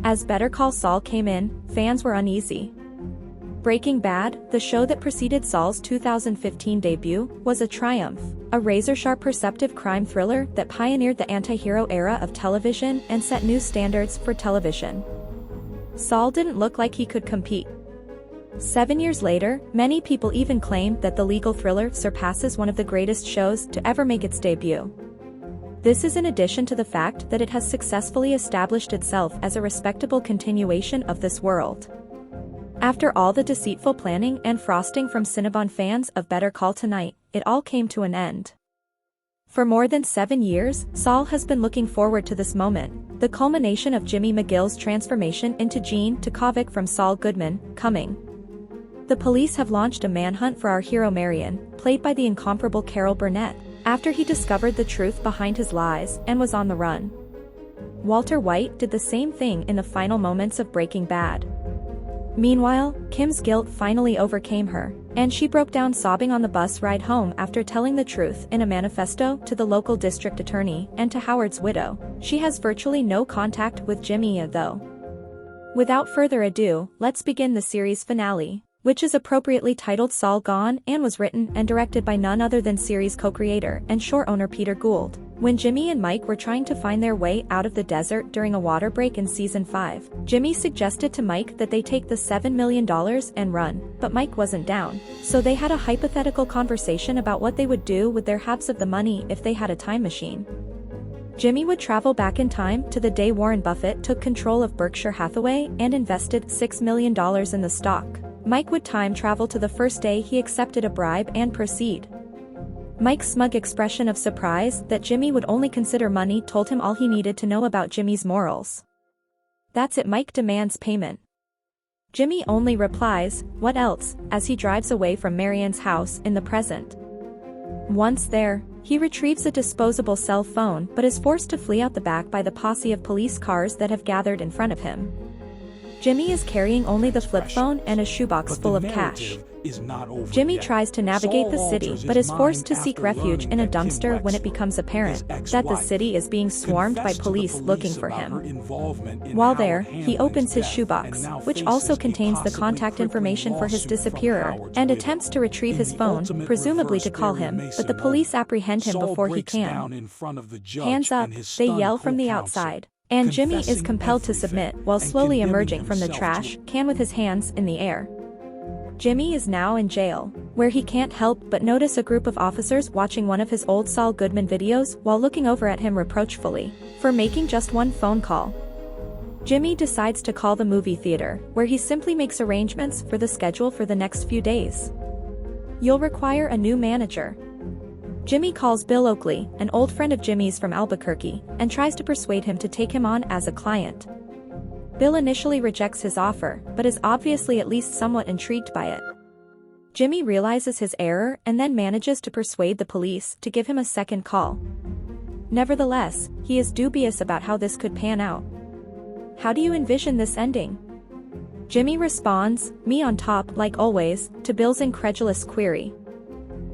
As Better Call Saul came in, fans were uneasy. Breaking Bad, the show that preceded Saul's 2015 debut, was a triumph, a razor-sharp perceptive crime thriller that pioneered the anti-hero era of television and set new standards for television. Saul didn't look like he could compete. 7 years later, many people even claim that the legal thriller surpasses one of the greatest shows to ever make its debut. This is in addition to the fact that it has successfully established itself as a respectable continuation of this world. After all the deceitful planning and frosting from Cinnabon fans of Better Call tonight, it all came to an end. For more than 7 years, Saul has been looking forward to this moment, the culmination of Jimmy McGill's transformation into Gene Takovic from Saul Goodman, coming. The police have launched a manhunt for our hero Marion, played by the incomparable Carol Burnett, after he discovered the truth behind his lies and was on the run. Walter White did the same thing in the final moments of Breaking Bad. Meanwhile, Kim's guilt finally overcame her, and she broke down sobbing on the bus ride home after telling the truth in a manifesto to the local district attorney and to Howard's widow. She has virtually no contact with Jimmy though. Without further ado, let's begin the series finale, which is appropriately titled Saul Gone and was written and directed by none other than series co-creator and short-owner Peter Gould. When Jimmy and Mike were trying to find their way out of the desert during a water break in Season 5, Jimmy suggested to Mike that they take the $7 million and run, but Mike wasn't down, so they had a hypothetical conversation about what they would do with their halves of the money if they had a time machine. Jimmy would travel back in time to the day Warren Buffett took control of Berkshire Hathaway and invested $6 million in the stock. Mike would time travel to the first day he accepted a bribe and proceed. Mike's smug expression of surprise that Jimmy would only consider money told him all he needed to know about Jimmy's morals. That's it. Mike demands payment. Jimmy only replies, "What else?" as he drives away from Marion's house in the present. Once there, he retrieves a disposable cell phone but is forced to flee out the back by the posse of police cars that have gathered in front of him. Jimmy is carrying only the flip phone and a shoebox full of cash. Jimmy tries to navigate the city but is forced to seek refuge in a dumpster when it becomes apparent that the city is being swarmed by police looking for him. While there, he opens his shoebox, which also contains the contact information for his disappearer, and attempts to retrieve his phone, presumably to call him, but the police apprehend him before he can. "Hands up," they yell from the outside. And Jimmy is compelled to submit while slowly emerging from the trash can with his hands in the air. Jimmy is now in jail, where he can't help but notice a group of officers watching one of his old Saul Goodman videos while looking over at him reproachfully for making just one phone call. Jimmy decides to call the movie theater, where he simply makes arrangements for the schedule for the next few days. "You'll require a new manager." Jimmy calls Bill Oakley, an old friend of Jimmy's from Albuquerque, and tries to persuade him to take him on as a client. Bill initially rejects his offer, but is obviously at least somewhat intrigued by it. Jimmy realizes his error and then manages to persuade the police to give him a second call. Nevertheless, he is dubious about how this could pan out. "How do you envision this ending?" Jimmy responds, "Me on top, like always," to Bill's incredulous query.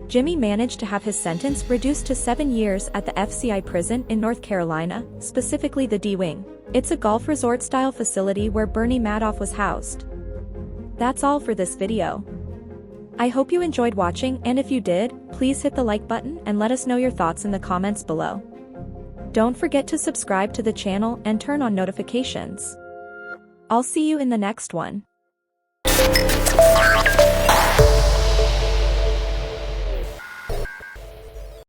Jimmy managed to have his sentence reduced to 7 years at the FCI prison in North Carolina, specifically the D-Wing. It's a golf resort-style facility where Bernie Madoff was housed. That's all for this video. I hope you enjoyed watching, and if you did, please hit the like button and let us know your thoughts in the comments below. Don't forget to subscribe to the channel and turn on notifications. I'll see you in the next one.